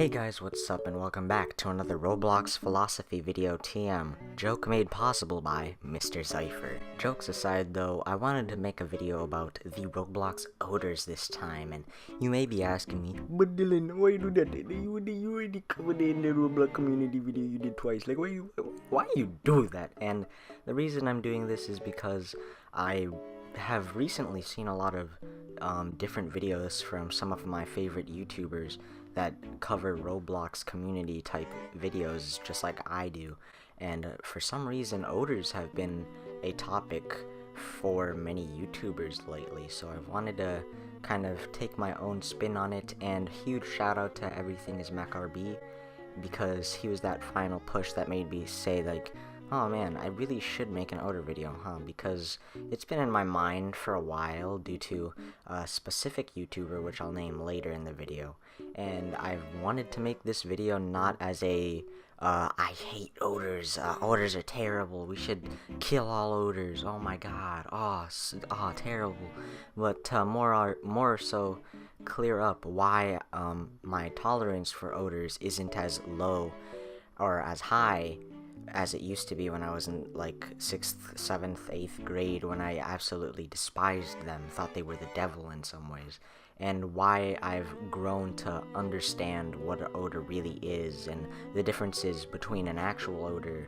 Hey guys, what's up and welcome back to another Roblox philosophy video TM, joke made possible by Mr. Cypher. Jokes aside though, I wanted to make a video about the Roblox oders this time, and you may be asking me, but Dylan, why you do that? You already covered it in the Roblox community video you did twice, like why you do that? And the reason I'm doing this is because I have recently seen a lot of different videos from some of my favorite YouTubers that cover Roblox community type videos just like I do, and for some reason oders have been a topic for many YouTubers lately, so I wanted to kind of take my own spin on it. And huge shout out to Everythingismacabre, because he was that final push that made me say like, oh man, I really should make an odor video, because it's been in my mind for a while due to a specific YouTuber which I'll name later in the video. And I've wanted to make this video not as a, I hate oders, oders are terrible, we should kill all oders, oh my god, terrible, but more so clear up why my tolerance for oders isn't as low or as high as it used to be when I was in like 6th, 7th, 8th grade, when I absolutely despised them, thought they were the devil in some ways, and why I've grown to understand what an odor really is, and the differences between an actual odor,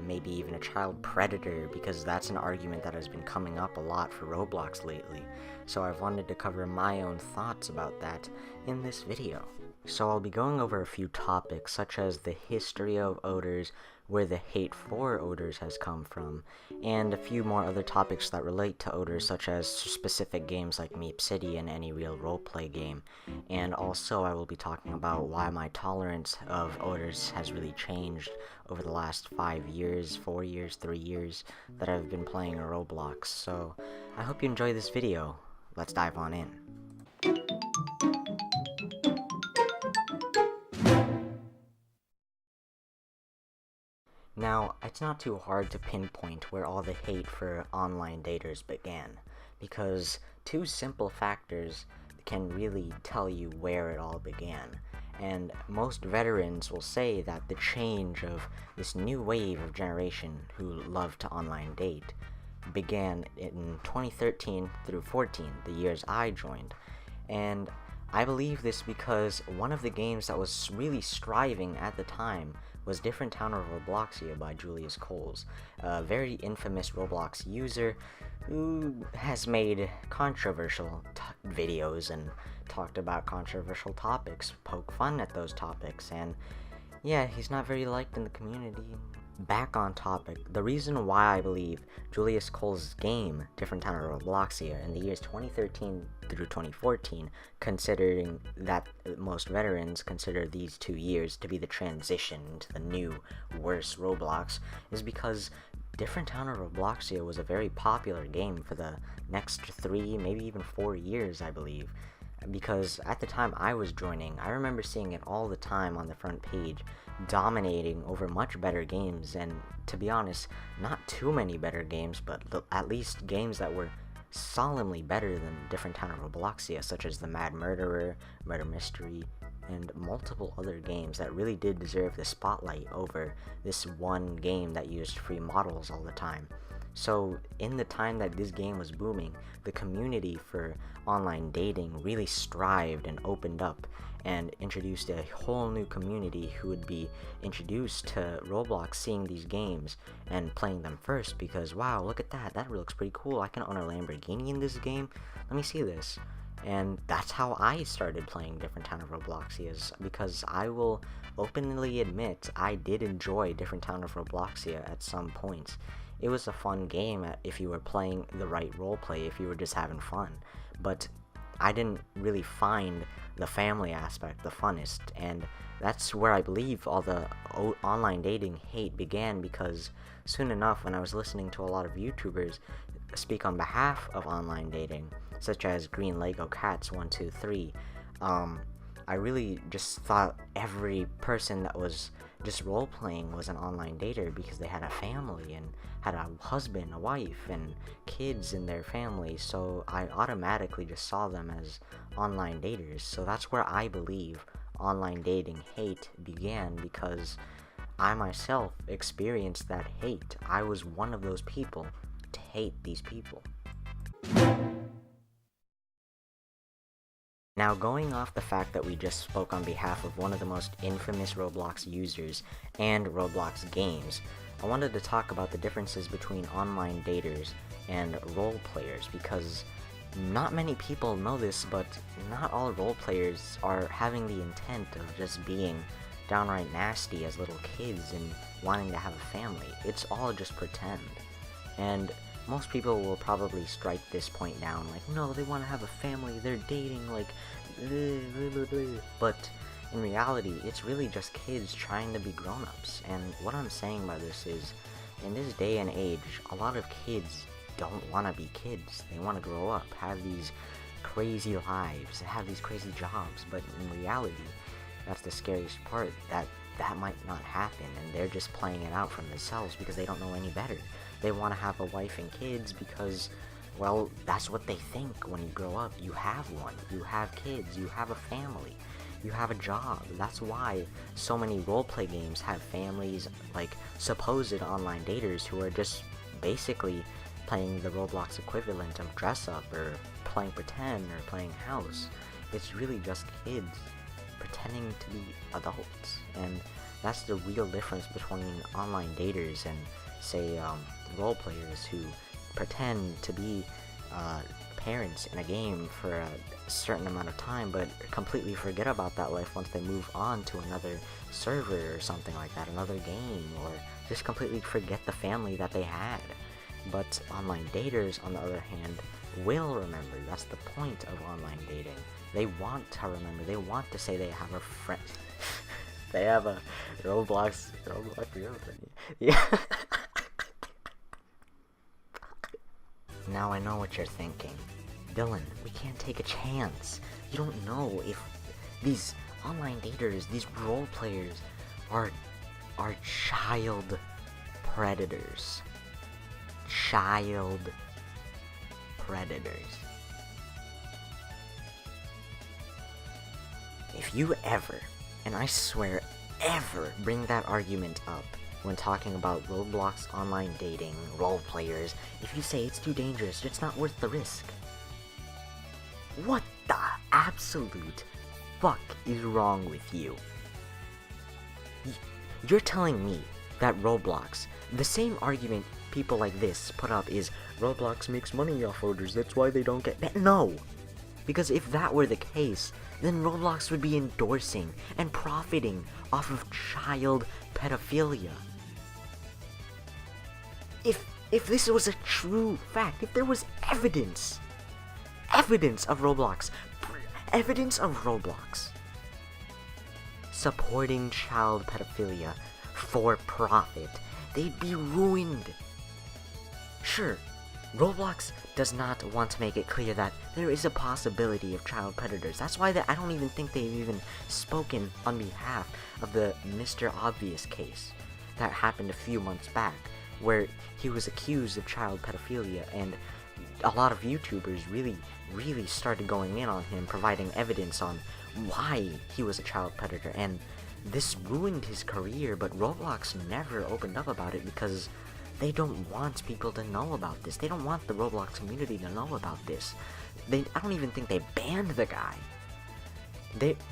maybe even a child predator, because that's an argument that has been coming up a lot for Roblox lately. So I've wanted to cover my own thoughts about that in this video. So I'll be going over a few topics such as the history of oders, where the hate for oders has come from, and a few more other topics that relate to oders, such as specific games like Meepcity and any real roleplay game. And also I will be talking about why my tolerance of oders has really changed over the last 5 years, 4 years, 3 years that I've been playing Roblox. So I hope you enjoy this video. Let's dive on in. Now, it's not too hard to pinpoint where all the hate for online daters began, because two simple factors can really tell you where it all began. And most veterans will say that the change of this new wave of generation who love to online date began in 2013 through 14, the years I joined. And I believe this because one of the games that was really striving at the time was Different Town of Robloxia by Julius Coles, a very infamous Roblox user who has made controversial videos and talked about controversial topics, poke fun at those topics, and yeah, he's not very liked in the community. Back on topic, the reason why I believe Julius Coles' game, Different Town of Robloxia, in the years 2013 through 2014, considering that most veterans consider these 2 years to be the transition into the new, worse Roblox, is because Different Town of Robloxia was a very popular game for the next 3, maybe even 4 years, I believe. Because at the time I was joining, I remember seeing it all the time on the front page, dominating over much better games, and to be honest, not too many better games, but at least games that were solemnly better than Different Town of Robloxia, such as the Mad Murderer, Murder Mystery, and multiple other games that really did deserve the spotlight over this one game that used free models all the time. So in the time that this game was booming, the community for online dating really strived and opened up and introduced a whole new community who would be introduced to Roblox seeing these games and playing them first, because wow, look at that looks pretty cool, I can own a Lamborghini in this game, let me see this. And that's how I started playing Different Town of Robloxia, because I will openly admit I did enjoy Different Town of Robloxia at some points. It was a fun game if you were playing the right roleplay, if you were just having fun, but I didn't really find the family aspect the funnest, and that's where I believe all the online dating hate began, because soon enough, when I was listening to a lot of YouTubers speak on behalf of online dating, such as Green Lego Cats 123, I really just thought every person that was just role-playing was an online dater, because they had a family and had a husband, a wife, and kids in their family, so I automatically just saw them as online daters. So that's where I believe online dating hate began, because I myself experienced that hate. I was one of those people to hate these people. Now, going off the fact that we just spoke on behalf of one of the most infamous Roblox users and Roblox games, I wanted to talk about the differences between online daters and role players, because not many people know this, but not all role players are having the intent of just being downright nasty as little kids and wanting to have a family. It's all just pretend. And most people will probably strike this point down, like, no, they want to have a family, they're dating, like, but in reality, it's really just kids trying to be grown-ups. And what I'm saying by this is, in this day and age, a lot of kids don't want to be kids. They want to grow up, have these crazy lives, have these crazy jobs, but in reality, that's the scariest part, that might not happen, and they're just playing it out for themselves because they don't know any better. They want to have a wife and kids because, well, that's what they think when you grow up. You have one, you have kids, you have a family, you have a job. That's why so many roleplay games have families, like supposed online daters who are just basically playing the Roblox equivalent of dress up or playing pretend or playing house. It's really just kids pretending to be adults, and that's the real difference between online daters and, say, role players who pretend to be parents in a game for a certain amount of time, but completely forget about that life once they move on to another server or something like that, another game, or just completely forget the family that they had. But online daters, on the other hand, will remember. That's the point of online dating. They want to remember. They want to say they have a friend. They have a Roblox girlfriend. Yeah. Now I know what you're thinking. Dylan, we can't take a chance. You don't know if these online daters, these role players, are child predators. Child predators. If you ever, and I swear ever, bring that argument up when talking about Roblox online dating, role players, if you say it's too dangerous, it's not worth the risk, what the absolute fuck is wrong with you? You're telling me that Roblox, the same argument people like this put up is, Roblox makes money off ODers, that's why they don't get banned. No! Because if that were the case, then Roblox would be endorsing and profiting off of child pedophilia. If this was a true fact, if there was evidence of Roblox supporting child pedophilia for profit, they'd be ruined. Sure, Roblox does not want to make it clear that there is a possibility of child predators. That's why I don't even think they've even spoken on behalf of the Mr. Obvious case that happened a few months back, where he was accused of child pedophilia, and a lot of YouTubers really started going in on him, providing evidence on why he was a child predator, and this ruined his career. But Roblox never opened up about it because they don't want people to know about this. They don't want the Roblox community to know about this. I don't even think they banned the guy.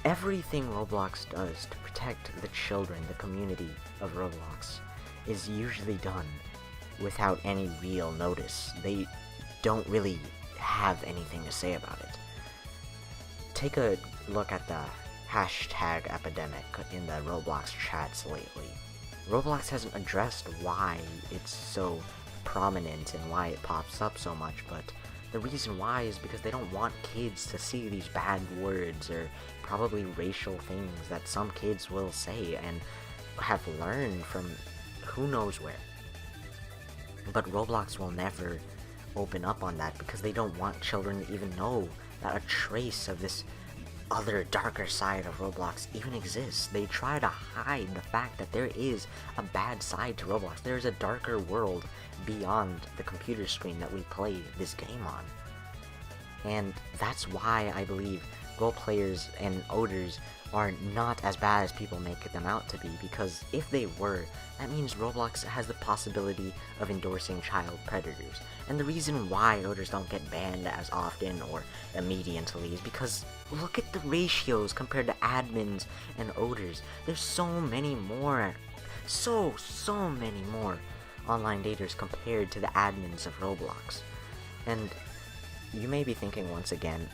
Everything Roblox does to protect the children, the community of Roblox, is usually done without any real notice. They don't really have anything to say about it. Take a look at the hashtag epidemic in the Roblox chats lately. Roblox hasn't addressed why it's so prominent and why it pops up so much, but the reason why is because they don't want kids to see these bad words or probably racial things that some kids will say and have learned from who knows where. But Roblox will never open up on that because they don't want children to even know that a trace of this other darker side of Roblox even exists. They try to hide the fact that there is a bad side to Roblox. There is a darker world beyond the computer screen that we play this game on. And that's why I believe role players and ODers are not as bad as people make them out to be, because if they were, that means Roblox has the possibility of endorsing child predators. And the reason why oders don't get banned as often or immediately is because look at the ratios compared to admins and oders. There's so many more, so many more online daters compared to the admins of Roblox. And you may be thinking once again,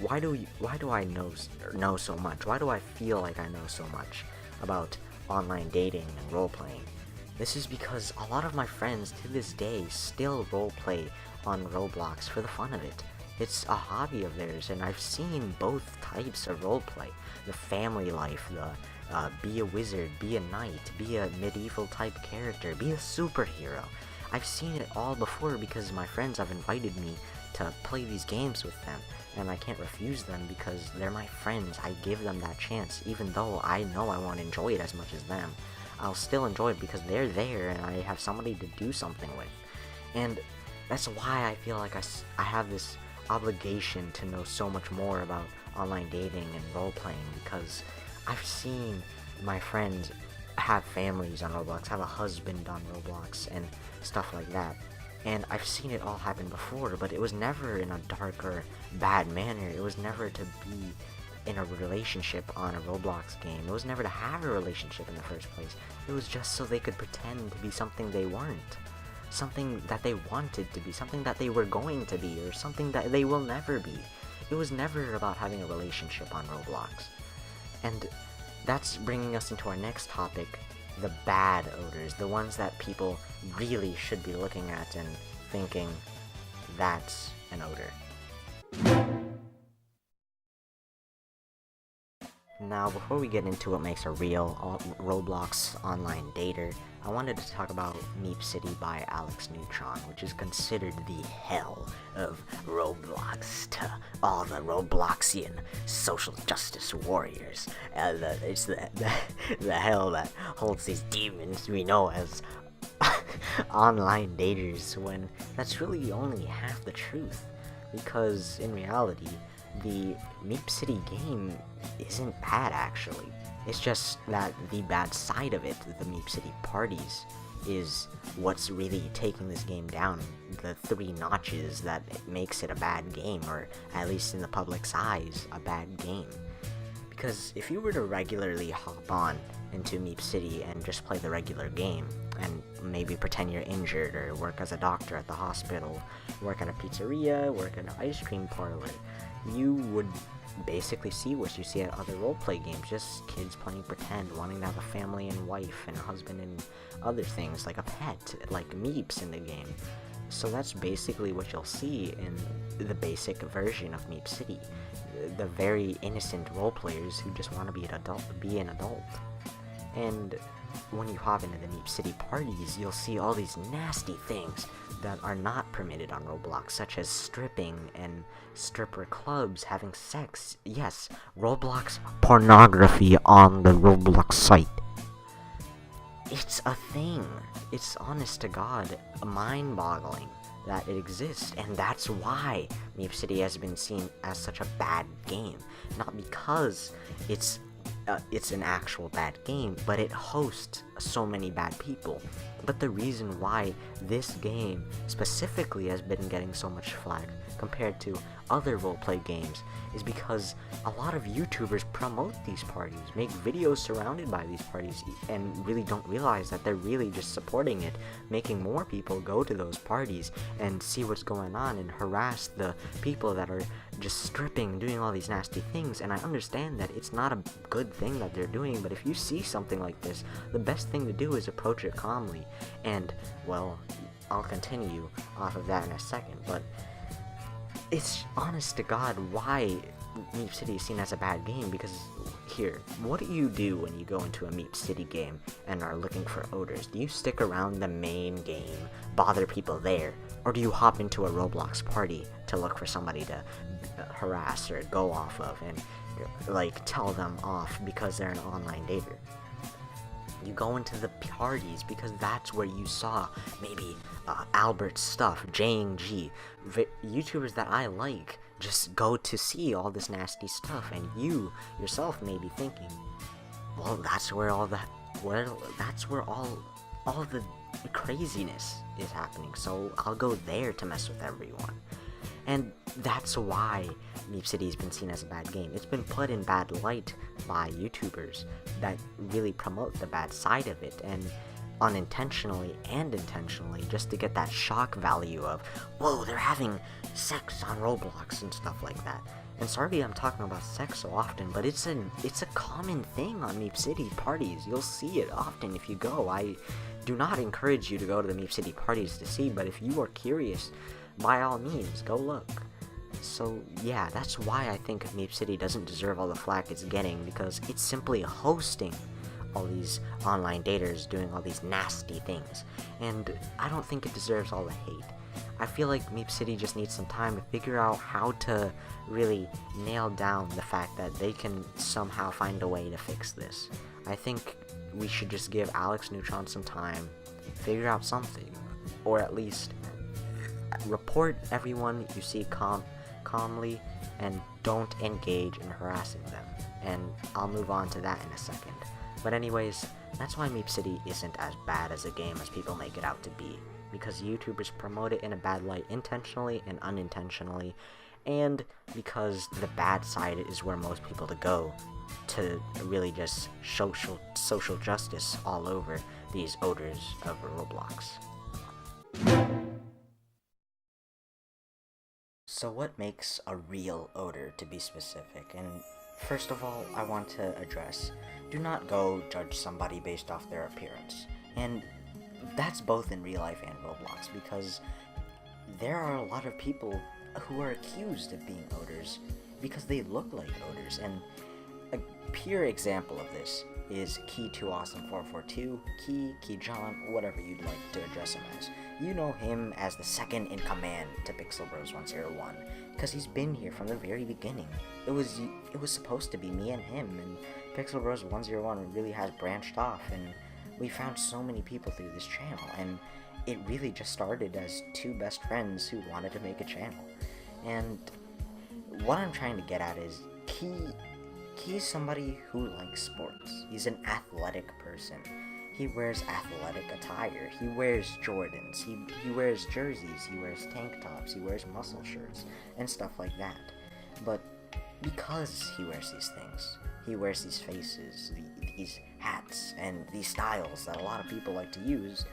why do I know so much? Why do I feel like I know so much about online dating and role-playing? This is because a lot of my friends to this day still role-play on Roblox for the fun of it. It's a hobby of theirs, and I've seen both types of roleplay. The family life, the be a wizard, be a knight, be a medieval type character, be a superhero. I've seen it all before because my friends have invited me to play these games with them, and I can't refuse them because they're my friends. I give them that chance, even though I know I won't enjoy it as much as them. I'll still enjoy it because they're there and I have somebody to do something with. And that's why I feel like I have this obligation to know so much more about online dating and role-playing, because I've seen my friends have families on Roblox, have a husband on Roblox, and stuff like that. And I've seen it all happen before, but it was never in a dark or bad manner. It was never to be in a relationship on a Roblox game. It was never to have a relationship in the first place. It was just so they could pretend to be something they weren't. Something that they wanted to be, something that they were going to be, or something that they will never be. It was never about having a relationship on Roblox. And that's bringing us into our next topic, the bad oders, the ones that people really should be looking at and thinking, that's an odor. Now, before we get into what makes a real Roblox online dater, I wanted to talk about Meepcity by Alex Neutron, which is considered the hell of Roblox to all the Robloxian social justice warriors. It's the hell that holds these demons we know as online daters, when that's really only half the truth. Because in reality, the Meepcity game isn't bad, actually. It's just that the bad side of it, the Meepcity parties, is what's really taking this game down. The 3 notches that makes it a bad game, or at least in the public's eyes, a bad game. Because if you were to regularly hop on into Meepcity and just play the regular game, and maybe pretend you're injured, or work as a doctor at the hospital, work at a pizzeria, work at an ice cream parlor, you would basically see what you see at other roleplay games, just kids playing pretend, wanting to have a family and wife and husband and other things, like a pet, like Meeps in the game. So that's basically what you'll see in the basic version of Meepcity. The very innocent roleplayers who just want to be an adult. And when you hop into the Meepcity parties, you'll see all these nasty things that are not permitted on Roblox, such as stripping and stripper clubs, having sex. Yes, Roblox pornography on the Roblox site. It's a thing. It's honest to God mind-boggling that it exists, and that's why Meepcity has been seen as such a bad game. Not because it's an actual bad game, but it hosts so many bad people. But the reason why this game specifically has been getting so much flack compared to other roleplay games is because a lot of YouTubers promote these parties, make videos surrounded by these parties, and really don't realize that they're really just supporting it, making more people go to those parties and see what's going on and harass the people that are just stripping, doing all these nasty things. And I understand that it's not a good thing that they're doing, but if you see something like this, the best thing to do is approach it calmly. And, well, I'll continue off of that in a second, but it's honest to God why Meepcity is seen as a bad game, because here, what do you do when you go into a Meepcity game and are looking for oders? Do you stick around the main game, bother people there, or do you hop into a Roblox party to look for somebody to harass or go off of and, like, tell them off because they're an online dater? You go into the parties because that's where you saw maybe Albert Stuff, J&G, YouTubers that I like, just go to see all this nasty stuff, and you yourself may be thinking, well, that's where all the craziness is happening, so I'll go there to mess with everyone. And that's why Meepcity has been seen as a bad game. It's been put in bad light by YouTubers that really promote the bad side of it, and unintentionally and intentionally, just to get that shock value of, whoa, they're having sex on Roblox and stuff like that. And sorry I'm talking about sex so often, but it's a common thing on Meepcity parties. You'll see it often if you go. I do not encourage you to go to the Meepcity parties to see, but if you are curious, by all means, go look. So yeah, that's why I think Meepcity doesn't deserve all the flack it's getting, because it's simply hosting all these online daters doing all these nasty things, and I don't think it deserves all the hate. I feel like Meepcity just needs some time to figure out how to really nail down the fact that they can somehow find a way to fix this. I think we should just give Alex Neutron some time, figure out something, or at least report everyone you see calmly, and don't engage in harassing them. And I'll move on to that in a second. But anyways, that's why Meepcity isn't as bad as a game as people make it out to be, because YouTubers promote it in a bad light intentionally and unintentionally, and because the bad side is where most people to go to really just social justice all over these oders of Roblox. So what makes a real oder, to be specific? And first of all, I want to address, do not go judge somebody based off their appearance. And that's both in real life and Roblox, because there are a lot of people who are accused of being oders because they look like oders. And a pure example of this is Key2Awesome442, Key John, whatever you'd like to address him as. You know him as the second in command to PixelBros101, because he's been here from the very beginning. It was supposed to be me and him, and PixelBros101 really has branched off, and we found so many people through this channel, and it really just started as two best friends who wanted to make a channel. And what I'm trying to get at is, Key's somebody who likes sports. He's an athletic person. He wears athletic attire. He wears Jordans. He wears jerseys. He wears tank tops. He wears muscle shirts and stuff like that. But because he wears these things, he wears these faces, these hats, and these styles that a lot of people like to use,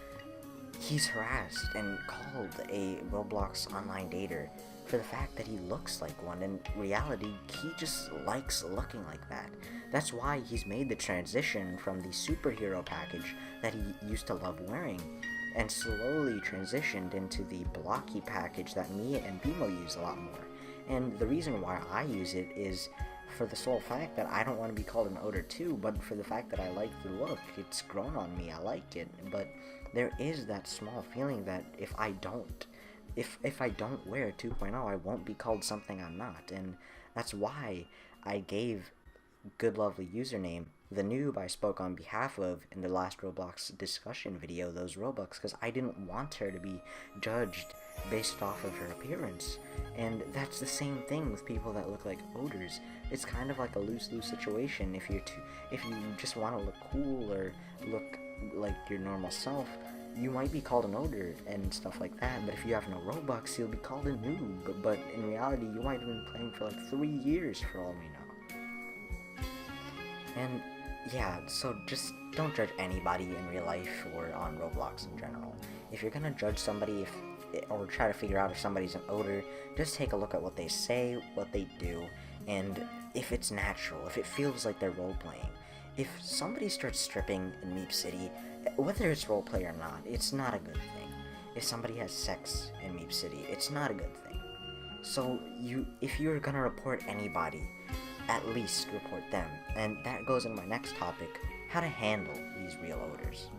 he's harassed and called a Roblox online dater for the fact that he looks like one. In reality, he just likes looking like that. That's why he's made the transition from the superhero package that he used to love wearing, and slowly transitioned into the blocky package that Mii and Bimo use a lot more. And the reason why I use it is for the sole fact that I don't want to be called an oder too, but for the fact that I like the look. It's grown on me, I like it, but there is that small feeling that if I don't wear 2.0, I won't be called something I'm not, and that's why I gave Good Lovely Username the noob I spoke on behalf of in the last Roblox discussion video, those Robux, because I didn't want her to be judged based off of her appearance. And that's the same thing with people that look like oders. It's kind of like a lose-lose situation. If you just want to look cool or look like your normal self, you might be called an oder and stuff like that, but if you have no Robux, you'll be called a noob. But in reality, you might have been playing for like 3 years for all we know. And yeah, so just don't judge anybody in real life or on Roblox in general. If you're gonna judge somebody or try to figure out if somebody's an oder, just take a look at what they say, what they do, and if it's natural, if it feels like they're role-playing. If somebody starts stripping in Meepcity, whether it's roleplay or not, it's not a good thing. If somebody has sex in Meepcity, it's not a good thing. So if you're gonna report anybody, at least report them. And that goes into my next topic, how to handle these real oders.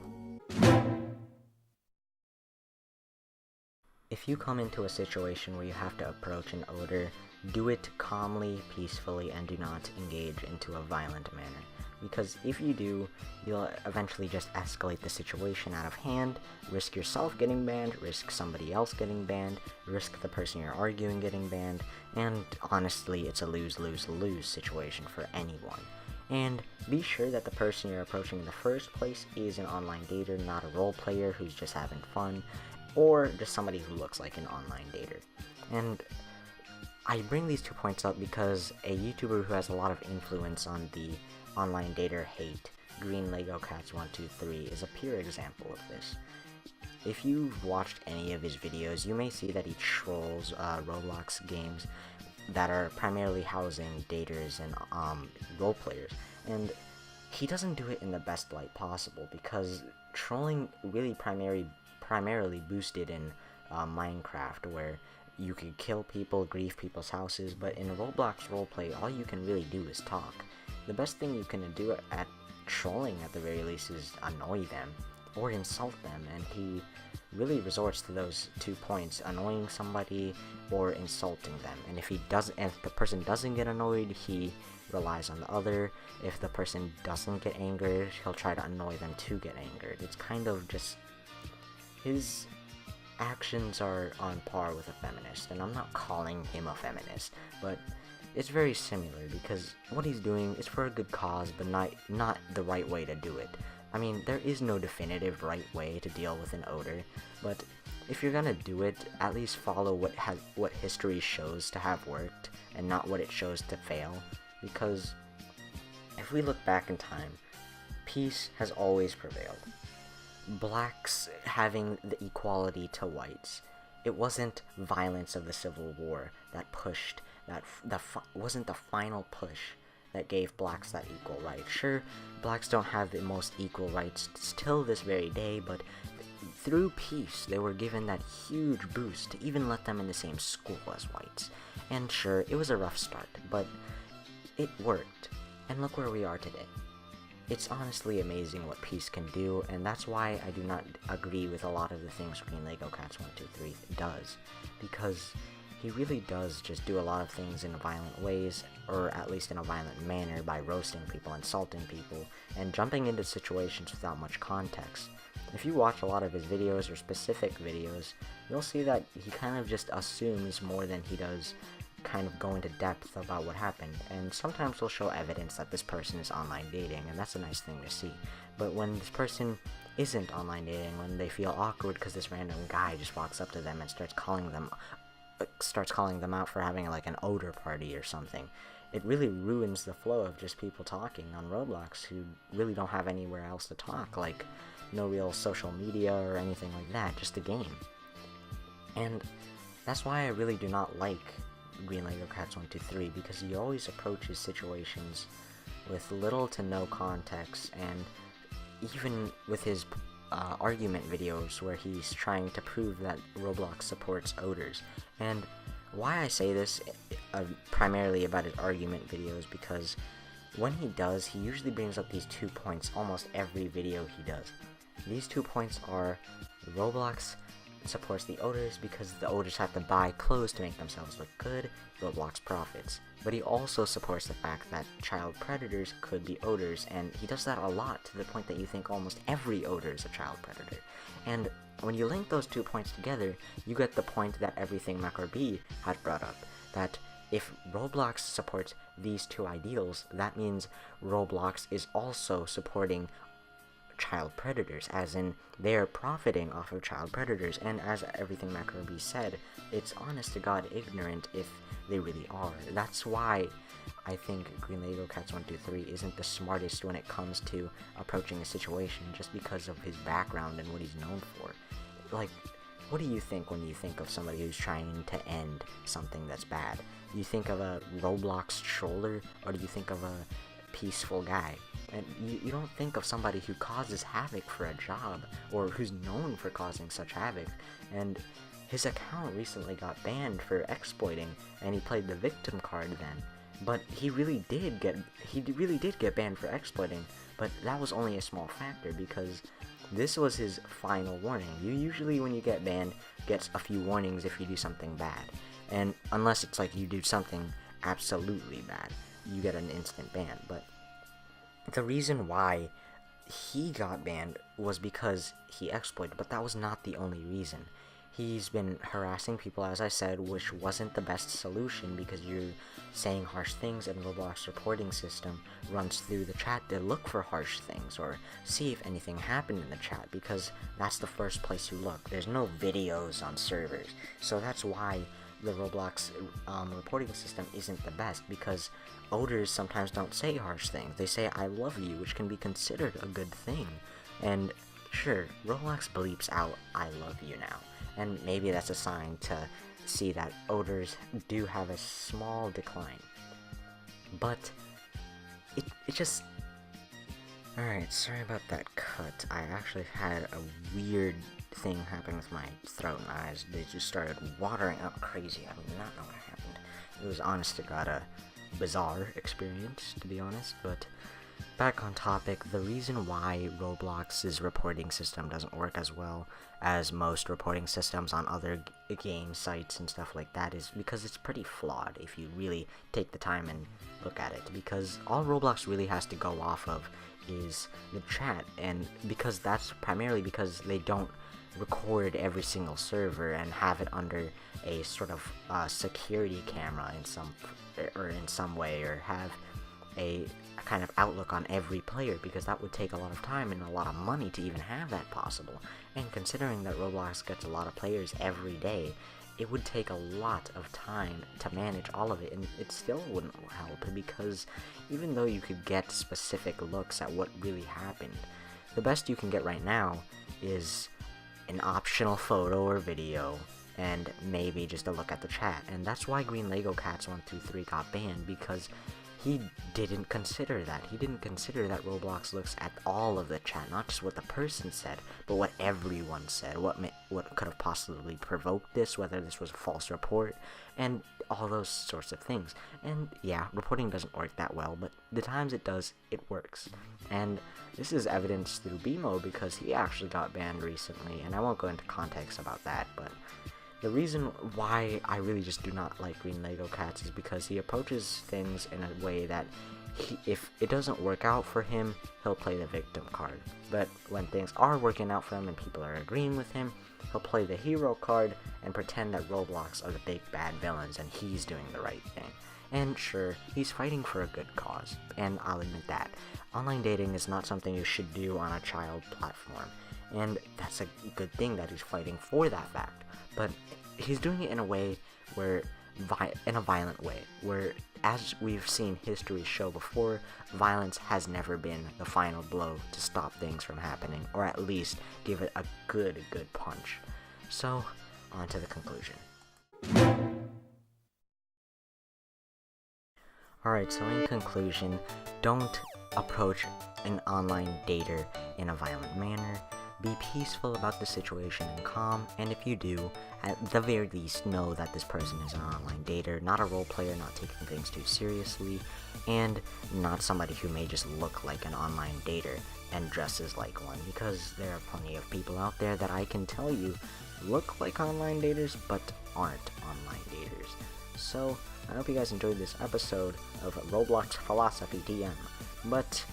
If you come into a situation where you have to approach an oder, do it calmly, peacefully, and do not engage into a violent manner. because if you do, you'll eventually just escalate the situation out of hand, risk yourself getting banned, risk somebody else getting banned, risk the person you're arguing getting banned, and honestly, it's a lose-lose-lose situation for anyone. And be sure that the person you're approaching in the first place is an online dater, not a role player who's just having fun, or just somebody who looks like an online dater. And I bring these 2 points up because a YouTuber who has a lot of influence on the online dater hate, Green Lego Cats 123, is a pure example of this. If you've watched any of his videos, you may see that he trolls Roblox games that are primarily housing daters and role players, and he doesn't do it in the best light possible because trolling really primarily boosted in Minecraft, where you could kill people, grief people's houses, but in Roblox roleplay, all you can really do is talk. The best thing you can do at trolling, at the very least, is annoy them or insult them, and he really resorts to those 2 points, annoying somebody or insulting them. And if the person doesn't get annoyed, he relies on the other. If the person doesn't get angered, he'll try to annoy them to get angered. It's kind of just, his actions are on par with a feminist, and I'm not calling him a feminist, but it's very similar because what he's doing is for a good cause, but not the right way to do it. I mean, there is no definitive right way to deal with an ODer, but if you're gonna do it, at least follow what history shows to have worked, and not what it shows to fail, because if we look back in time, peace has always prevailed. Blacks having the equality to whites. It wasn't violence of the Civil War that pushed, wasn't the final push that gave blacks that equal right. Sure, blacks don't have the most equal rights still this very day, but through peace, they were given that huge boost to even let them in the same school as whites. And sure, it was a rough start, but it worked, and look where we are today. It's honestly amazing what peace can do, and that's why I do not agree with a lot of the things Green Lego Cats 123 does, because he really does just do a lot of things in violent ways, or at least in a violent manner, by roasting people, insulting people, and jumping into situations without much context. If you watch a lot of his videos, or specific videos, you'll see that he kind of just assumes more than he does kind of go into depth about what happened, and sometimes he'll show evidence that this person is online dating, and that's a nice thing to see. But when this person isn't online dating, when they feel awkward because this random guy just walks up to them and starts calling them out for having like an ODer party or something, it really ruins the flow of just people talking on Roblox who really don't have anywhere else to talk, like no real social media or anything like that, just a game. And that's why I really do not like Green Lego Cats 123, because he always approaches situations with little to no context, and even with his argument videos where he's trying to prove that Roblox supports ODers. And why I say this primarily about his argument videos, because when he does, he usually brings up these 2 points almost every video he does. These 2 points are Roblox supports the ODers because the ODers have to buy clothes to make themselves look good, Roblox profits. But he also supports the fact that child predators could be ODers, and he does that a lot, to the point that you think almost every ODer is a child predator. And when you link those 2 points together, you get the point that Everythingmacabre had brought up, that if Roblox supports these 2 ideals, that means Roblox is also supporting child predators, as in they're profiting off of child predators. And as Everythingmacabre said, it's honest to god ignorant if they really are. That's why I think Green Lego Cats 123 isn't the smartest when it comes to approaching a situation, just because of his background and what he's known for. Like, what do you think when you think of somebody who's trying to end something that's bad? Do you think of a Roblox troller, or do you think of a peaceful guy? And you don't think of somebody who causes havoc for a job, or who's known for causing such havoc. And his account recently got banned for exploiting, and he played the victim card then. But he really did get banned for exploiting, but that was only a small factor, because this was his final warning. You usually, when you get banned, get a few warnings if you do something bad. And unless it's like you do something absolutely bad, you get an instant ban. But the reason why he got banned was because he exploited, but that was not the only reason. He's been harassing people, as I said, which wasn't the best solution because you're saying harsh things, and Roblox reporting system runs through the chat to look for harsh things or see if anything happened in the chat, because that's the first place you look. There's no videos on servers, so that's why the Roblox reporting system isn't the best, because ODers sometimes don't say harsh things. They say "I love you," which can be considered a good thing. And sure, Roblox bleeps out "I love you" now, and maybe that's a sign to see that ODers do have a small decline. But it just... Alright, sorry about that cut. I actually had a weird thing happen with my throat and eyes. They just started watering up crazy. I do not know what happened. It was, honest to God, a bizarre experience, to be honest. But back on topic, the reason why Roblox's reporting system doesn't work as well as most reporting systems on other game sites and stuff like that is because it's pretty flawed if you really take the time and look at it. Because all Roblox really has to go off of is the chat, and because that's primarily because they don't record every single server and have it under a sort of security camera in some way, or have a kind of outlook on every player, because that would take a lot of time and a lot of money to even have that possible. And considering that Roblox gets a lot of players every day, it would take a lot of time to manage all of it, and it still wouldn't help, because even though you could get specific looks at what really happened, the best you can get right now is an optional photo or video, and maybe just a look at the chat. And that's why Green Lego Cats 123 got banned, because he didn't consider that. He didn't consider that Roblox looks at all of the chat, not just what the person said, but what everyone said, what could have possibly provoked this, whether this was a false report, and all those sorts of things. And yeah, reporting doesn't work that well, but the times it does, it works. And this is evidenced through BMO, because he actually got banned recently, and I won't go into context about that, but the reason why I really just do not like Green Lego Cats is because he approaches things in a way that if it doesn't work out for him, he'll play the victim card. But when things are working out for him and people are agreeing with him, he'll play the hero card and pretend that Roblox are the big bad villains and he's doing the right thing. And sure, he's fighting for a good cause, and I'll admit that. Online dating is not something you should do on a child platform, and that's a good thing that he's fighting for that fact. But he's doing it in a way where, in a violent way, where, as we've seen history show before, violence has never been the final blow to stop things from happening, or at least give it a good punch. So, on to the conclusion. Alright, so in conclusion, don't approach an online dater in a violent manner. Be peaceful about the situation and calm, and if you do, at the very least know that this person is an online dater, not a role player, not taking things too seriously, and not somebody who may just look like an online dater and dresses like one, because there are plenty of people out there that I can tell you look like online daters but aren't online daters. So, I hope you guys enjoyed this episode of Roblox Philosophy DM, but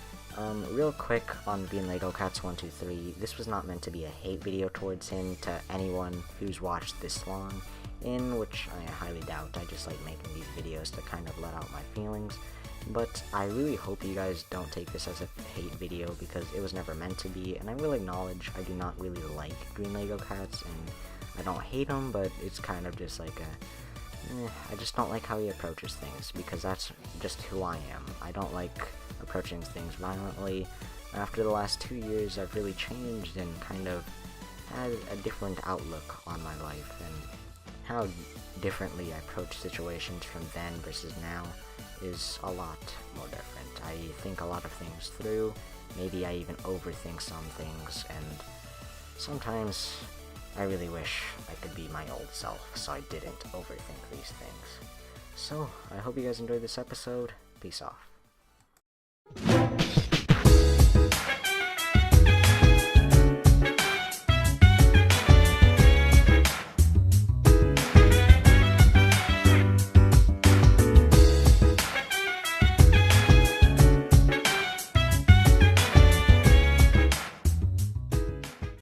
real quick on Green Lego Cats 123, this was not meant to be a hate video towards him to anyone who's watched this long, in which I highly doubt. I just like making these videos to kind of let out my feelings, but I really hope you guys don't take this as a hate video, because it was never meant to be, and I will acknowledge I do not really like Green Lego Cats, and I don't hate him, but it's kind of just like I just don't like how he approaches things, because that's just who I am. I don't like approaching things violently. After the last 2 years, I've really changed and kind of had a different outlook on my life, and how differently I approach situations from then versus now is a lot more different. I think a lot of things through, maybe I even overthink some things, and sometimes I really wish I could be my old self so I didn't overthink these things. So, I hope you guys enjoyed this episode. Peace off.